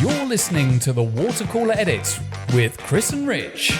You're listening to the Water Cooler Edit with Chris and Rich.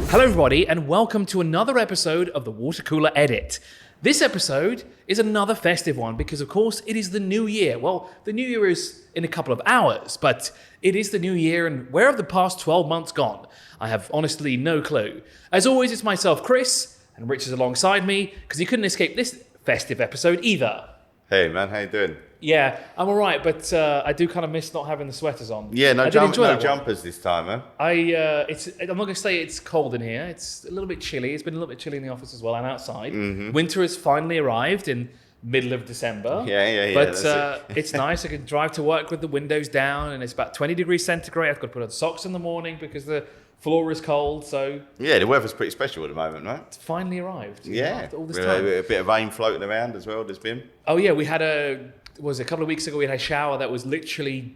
Hello everybody and welcome to another episode of the Water Cooler Edit. This episode is another festive one because of course it is the new year. Well, the new year is in a couple of hours, but it is the new year and where have the past 12 months gone? I have honestly no clue. As always, it's myself, Chris, and Rich is alongside me because he couldn't escape this festive episode either. Hey man, how you doing? Yeah, I'm all right, but I do kind of miss not having the sweaters on. Yeah, no jumpers this time, man. I'm not going to say it's cold in here. It's a little bit chilly. It's been a little bit chilly in the office as well and outside. Mm-hmm. Winter has finally arrived in middle of December. Yeah. But it's nice. I can drive to work with the windows down and it's about 20 degrees centigrade. I've got to put on socks in the morning because the floor is cold. So yeah, the weather's pretty special at the moment, right? It's finally arrived. Yeah, after all this time. A bit of rain floating around as well. There's been. Oh yeah, we had a couple of weeks ago. We had a shower that was literally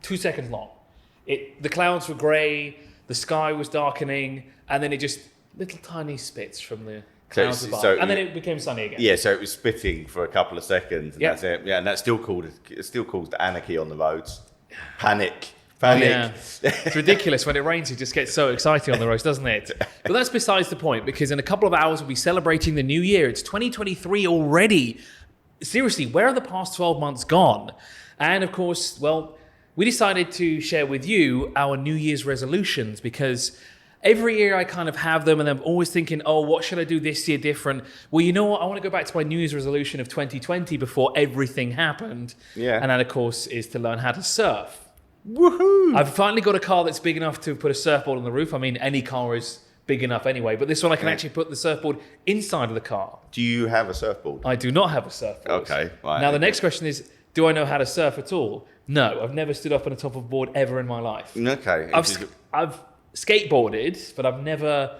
2 seconds long. The clouds were grey, the sky was darkening, and then it just little tiny spits from the clouds above, and then it became sunny again. Yeah, so it was spitting for a couple of seconds, and that's it. Yeah, and that still caused anarchy on the roads. Panic. Oh, yeah. It's ridiculous. When it rains, it just gets so exciting on the roads, doesn't it? But that's besides the point, because in a couple of hours, we'll be celebrating the new year. It's 2023 already. Seriously, where are the past 12 months gone? And of course, well, we decided to share with you our New Year's resolutions because every year I kind of have them and I'm always thinking, oh, what should I do this year different? Well, you know what? I want to go back to my New Year's resolution of 2020 before everything happened. Yeah. And that, of course, is to learn how to surf. Woohoo! I've finally got a car that's big enough to put a surfboard on the roof. I mean, any car is big enough anyway, but this one I can actually put the surfboard inside of the car. Do you have a surfboard? I do not have a surfboard. Okay, right. Now the next question is, do I know how to surf at all? No, I've never stood up on the top of a board ever in my life. Okay. I've skateboarded, but I've never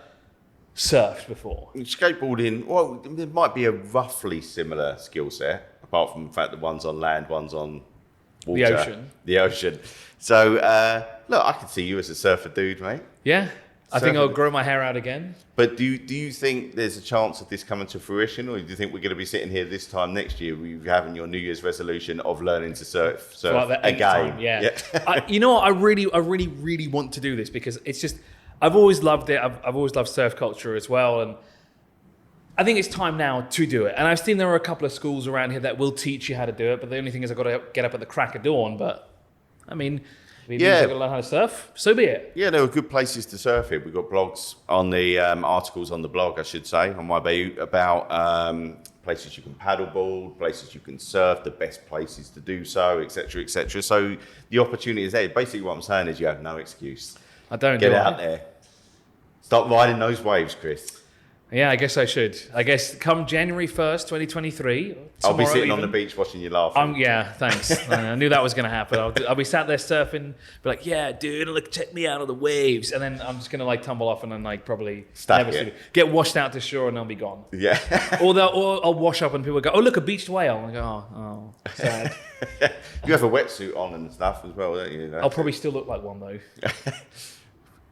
surfed before. Skateboarding, well, there might be a roughly similar skill set, apart from the fact that one's on land, one's on water. The ocean. So, look, I can see you as a surfer dude, mate. Yeah. I think I'll grow my hair out again. But do you think there's a chance of this coming to fruition, or do you think we're going to be sitting here this time next year, having your New Year's resolution of learning to surf like again? Time, yeah. You know what? I really want to do this because it's just I've always loved it. I've always loved surf culture as well, and I think it's time now to do it. And I've seen there are a couple of schools around here that will teach you how to do it, but the only thing is I've got to get up at the crack of dawn. But I mean, if you're going to learn how to surf, so be it. Yeah, there are good places to surf here. We've got blogs on the articles on the blog, I should say, on MyBayut about places you can paddleboard, places you can surf, the best places to do so, etc., etc. So the opportunity is there. Basically, what I'm saying is you have no excuse. I don't get out there. Start riding those waves, Chris. Yeah, I guess I should. I guess come January 1st, 2023. I'll be sitting on the beach watching you laugh. Yeah, thanks. I knew that was going to happen. I'll be sat there surfing, be like, yeah, dude, look, check me out on the waves. And then I'm just going to like tumble off and then like probably get washed out to shore and I'll be gone. Yeah. or I'll wash up and people go, oh, look, a beached whale. And I go, oh, sad. You have a wetsuit on and stuff as well, don't you? I'll probably still look like one though.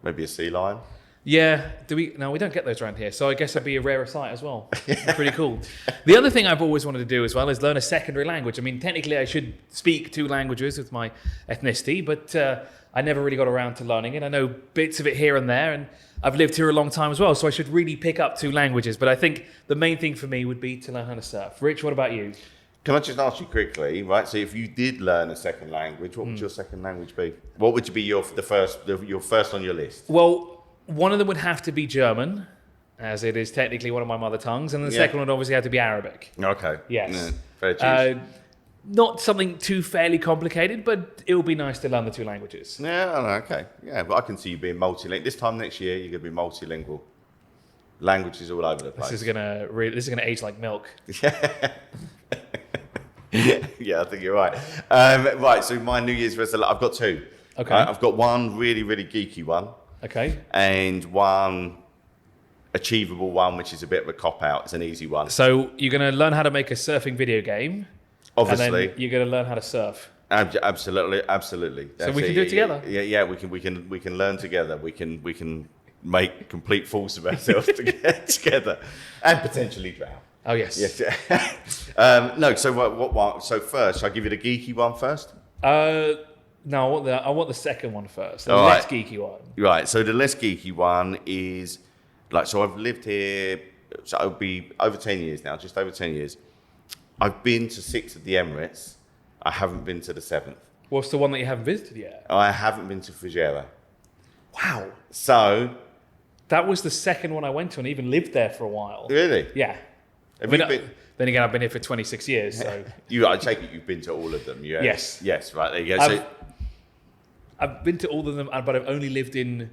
Maybe a sea lion. Yeah, no, we don't get those around here, so I guess it'd be a rarer sight as well. Pretty cool. The other thing I've always wanted to do as well is learn a secondary language. I mean, technically I should speak 2 languages with my ethnicity, but I never really got around to learning it. I know bits of it here and there, and I've lived here a long time as well, so I should really pick up 2 languages. But I think the main thing for me would be to learn how to surf. Rich, what about you? Can I just ask you quickly, right? So if you did learn a second language, what would your second language be? What would be your first on your list? Well, one of them would have to be German, as it is technically one of my mother tongues, and the second one would obviously have to be Arabic. Okay. Yes. Yeah, fair choice. Not something too fairly complicated, but it would be nice to learn the 2 languages. Yeah, okay. Yeah, but I can see you being multilingual. This time next year, you're going to be multilingual. Languages all over the place. This is gonna age like milk. Yeah, I think you're right. Right, so my New Year's resolution, I've got 2. Okay. I've got one really, really geeky one. Okay. And one achievable one, which is a bit of a cop-out. It's an easy one. So you're going to learn how to make a surfing video game. Obviously. And then you're going to learn how to surf. Absolutely. So we can do it together. Yeah. We can learn together. We can make complete fools of ourselves to get together, and potentially drown. Oh yes. Yes. No. So what? So first, shall I give you the geeky one first? No, I want the second one first. The All less right. geeky one. Right, so the less geeky one is so I've lived here, so it'll be over 10 years now, just over 10 years. I've been to 6 of the Emirates. I haven't been to the 7th. What's the one that you haven't visited yet? I haven't been to Fujairah. Wow. So, That was the second one I went to and even lived there for a while. really? Yeah. Have you been? Then again, I've been here for 26 years, so... I take it you've been to all of them. You have? Yes. Yes, right, there you go. I've been to all of them, but I've only lived in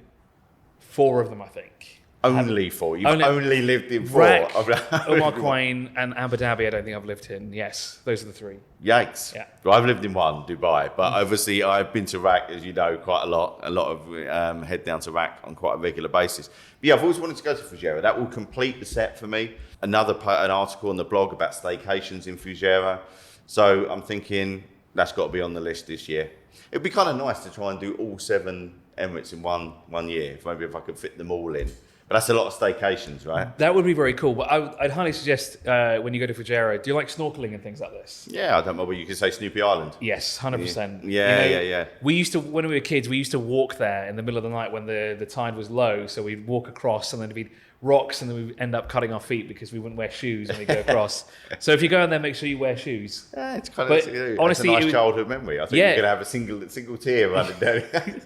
4 of them, I think. Only 4. You've only lived in 4. Iraq, Omar Quain, and Abu Dhabi, I don't think I've lived in. Yes, those are the 3. Yikes. Yeah. Well, I've lived in 1, Dubai, but obviously I've been to Iraq, as you know, quite a lot of head down to Iraq on quite a regular basis. But yeah, I've always wanted to go to Fujairah. That will complete the set for me. An article on the blog about staycations in Fujairah. So I'm thinking that's got to be on the list this year. It'd be kind of nice to try and do all 7 Emirates in one year, maybe if I could fit them all in. But that's a lot of staycations, right? That would be very cool. But I'd highly suggest when you go to Fujairah, do you like snorkeling and things like this? Yeah, I don't know, but you could say Snoopy Island. Yes, 100%. Yeah. We used to, when we were kids, we used to walk there in the middle of the night when the tide was low. So we'd walk across and then there'd be rocks and then we'd end up cutting our feet because we wouldn't wear shoes when we go across. So if you go in there, make sure you wear shoes. Yeah, it's kind But of honestly, it's a nice childhood memory. I think Yeah. you're going to have a single tear running down.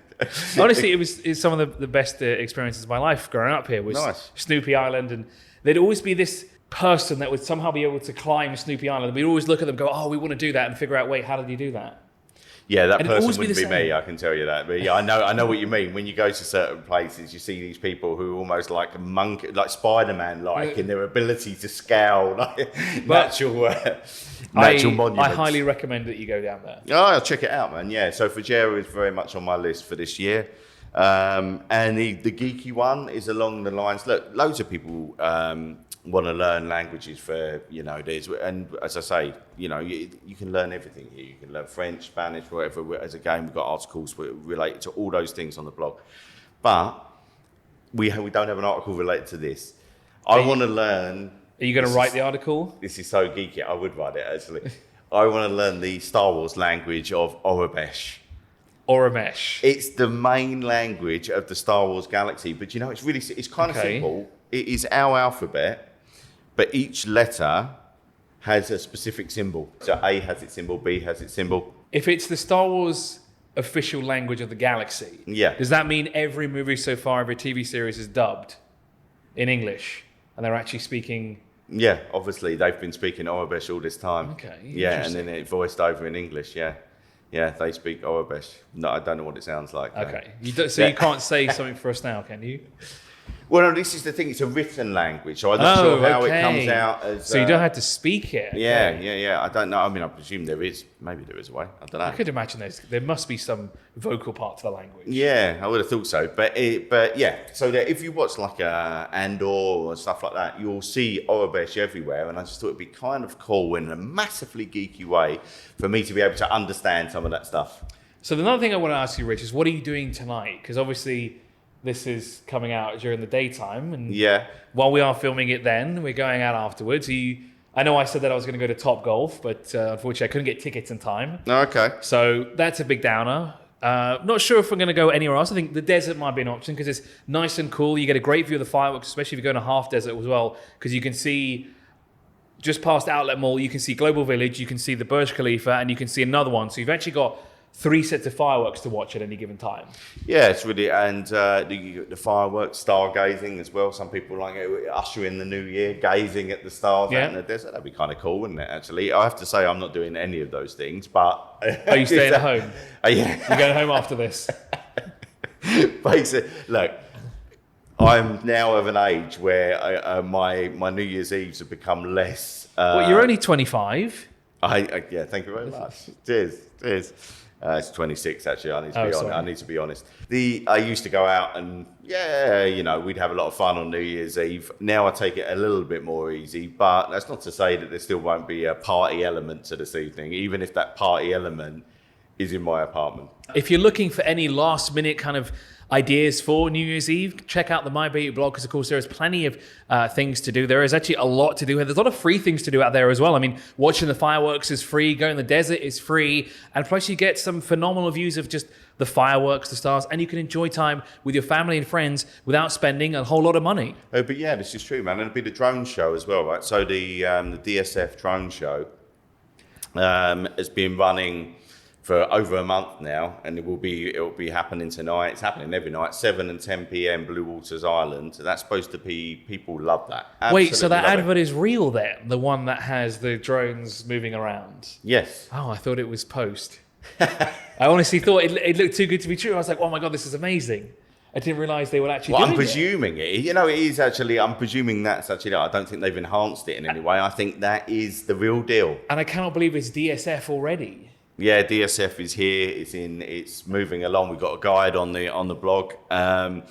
Honestly, it's some of the best experiences of my life growing up here was Nice. Snoopy Island, and there'd always be this person that would somehow be able to climb Snoopy Island. We'd always look at them and go, oh, we want to do that, and figure out, wait, how did you do that? Yeah, that And it'd person always be wouldn't the be me, same. I can tell you that. But yeah, I know what you mean. When you go to certain places, you see these people who are almost like a monkey, like Spider-Man, like in their ability to scale like natural monuments. I highly recommend that you go down there. Oh, I'll check it out, man. Yeah, so Fujairah is very much on my list for this year. And the geeky one is along the lines, look, loads of people want to learn languages for, and as I say, you can learn everything here. You can learn French, Spanish, whatever. As a game, we've got articles related to all those things on the blog. But we don't have an article related to this. I want to learn... Are you going to write the article? This is so geeky, I would write it, actually. I want to learn the Star Wars language of Aurebesh. Oramesh. It's the main language of the Star Wars galaxy, but it's kind of simple. It is our alphabet, but each letter has a specific symbol. So A has its symbol, B has its symbol. If it's the Star Wars official language of the galaxy, does that mean every movie so far, every TV series is dubbed in English, and they're actually speaking? Yeah, obviously they've been speaking Aurebesh all this time. Okay. Yeah, and then it voiced over in English. Yeah. Yeah, they speak Aurebesh. No, I don't know what it sounds like. No. Okay. You can't say something for us now, can you? Well, no, this is the thing. It's a written language, so I'm not sure how it comes out as... So you don't have to speak it. Yeah. I don't know. I mean, I presume there is. Maybe there is a way. I don't know. I could imagine there must be some vocal part to the language. Yeah, I would have thought so. But yeah, so that if you watch like Andor or stuff like that, you'll see Aurebesh everywhere. And I just thought it'd be kind of cool in a massively geeky way for me to be able to understand some of that stuff. So another thing I want to ask you, Rich, is what are you doing tonight? Because obviously this is coming out during the daytime. And while we are filming it then, we're going out afterwards. I know I said that I was going to go to Top Golf, but unfortunately I couldn't get tickets in time. Okay. So that's a big downer. Not sure if we're going to go anywhere else. I think the desert might be an option because it's nice and cool. You get a great view of the fireworks, especially if you go in a half desert as well, because you can see just past Outlet Mall, you can see Global Village, you can see the Burj Khalifa, and you can see another one. So you've actually got 3 sets of fireworks to watch at any given time. Yeah, it's really, and the fireworks, stargazing as well. Some people like it, usher in the new year, gazing at the stars out in the desert. That'd be kind of cool, wouldn't it, actually? I have to say I'm not doing any of those things, but... Are you staying at home? Yeah. You're going home after this? Basically, look, I'm now of an age where my New Year's Eves have become less... Well, you're only 25. Yeah, thank you very much. Cheers. It's 26 actually. I need to be honest. I used to go out and we'd have a lot of fun on New Year's Eve. Now I take it a little bit more easy, but that's not to say that there still won't be a party element to this evening. Even if that party element is in my apartment. If you're looking for any last minute kind of ideas for New Year's Eve, check out the MyBayut blog, because of course there is plenty of things to do. There is actually a lot to do here. There's a lot of free things to do out there as well. I mean, watching the fireworks is free, going in the desert is free, and plus you get some phenomenal views of just the fireworks, the stars, and you can enjoy time with your family and friends without spending a whole lot of money. Oh, but yeah, this is true, man. And it'll be the drone show as well, right? So the DSF drone show has been running for over a month now, and it will be happening tonight. It's happening every night, 7 and 10 p.m. Blue Waters Island. So that's supposed to be, people love that. Wait, so that Absolutely love advert is real then? The one that has the drones moving around? it. Yes. Oh, I thought it was post. I honestly thought it looked too good to be true. I was like, oh my God, this is amazing. I didn't realize they were actually Well, doing I'm presuming it. You know, it is actually, I'm presuming that's actually, I don't think they've enhanced it in any way. I think that is the real deal. And I cannot believe it's DSF already. Yeah, DSF is here. It's moving along. We've got a guide on the blog, and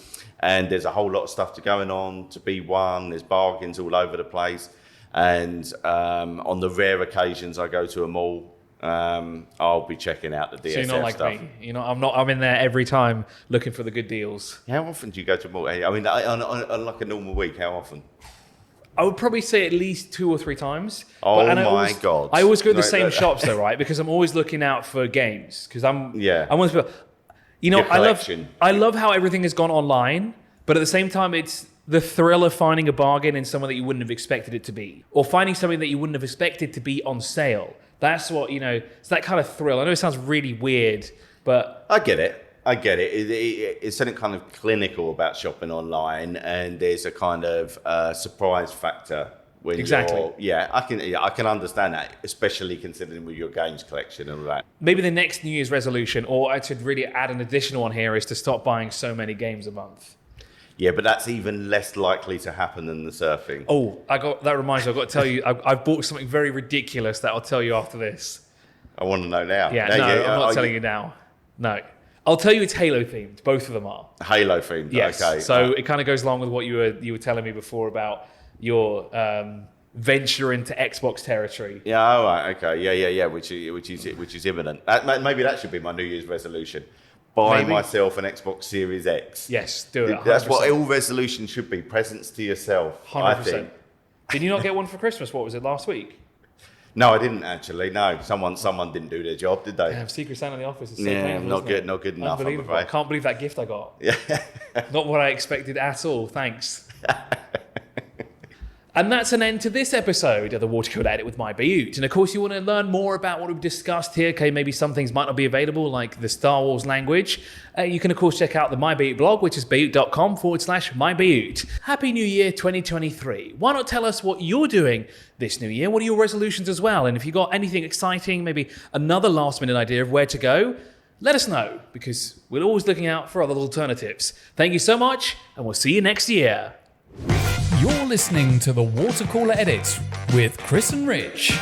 there's a whole lot of stuff going on to be won. There's bargains all over the place, and on the rare occasions I go to a mall, I'll be checking out the DSF So you're not like stuff. me. You know, I'm in there every time looking for the good deals. How often do you go to a mall? I mean, on like a normal week, how often? I would probably say at least 2 or 3 times. Oh And my God. I always go to the Right, same that- shops though, right? Because I'm always looking out for games. Because I'm one of those people. You know, Your collection. I love how everything has gone online, but at the same time, it's the thrill of finding a bargain in somewhere that you wouldn't have expected it to be, or finding something that you wouldn't have expected to be on sale. That's what, you know, it's that kind of thrill. I know it sounds really weird, but I get it. It's something kind of clinical about shopping online, and there's a kind of surprise factor when Exactly. I can understand that, especially considering with your games collection and all that. maybe the next New Year's resolution, or I should really add an additional one here, is to stop buying so many games a month. Yeah, but that's even less likely to happen than the surfing. Oh, that reminds me, I've got to tell you, I've bought something very ridiculous that I'll tell you after this. I want to know now. Yeah, no, I'm not telling you now. No. I'll tell you it's Halo themed. Both of them are. Halo themed. Yes. Okay. So it kind of goes along with what you were telling me before about your venture into Xbox territory. Yeah. All right. Okay. Yeah. Which is imminent. Maybe that should be my New Year's resolution. Buy Maybe. myself an Xbox Series X. Yes, do it. 100%. That's what all resolutions should be. Presents to yourself. 100%. I think. Did you not get one for Christmas? What was it, last week? No, I didn't actually. No, someone didn't do their job, did they? Damn, Secret Santa in the office is so Yeah, painful, not isn't good, it? not good enough, I'm Unbelievable. I afraid. can't believe that gift I got. Yeah. Not what I expected at all. Thanks. And that's an end to this episode of the Water Cooler Edit with MyBayut. And of course, you want to learn more about what we've discussed here. Okay, maybe some things might not be available, like the Star Wars language. You can, of course, check out the MyBayut blog, which is Bayut.com/MyBayut. Happy New Year 2023. Why not tell us what you're doing this new year? What are your resolutions as well? And if you've got anything exciting, maybe another last minute idea of where to go, let us know, because we're always looking out for other alternatives. Thank you so much, and we'll see you next year. You're listening to the Water Cooler Edit with Chris and Rich.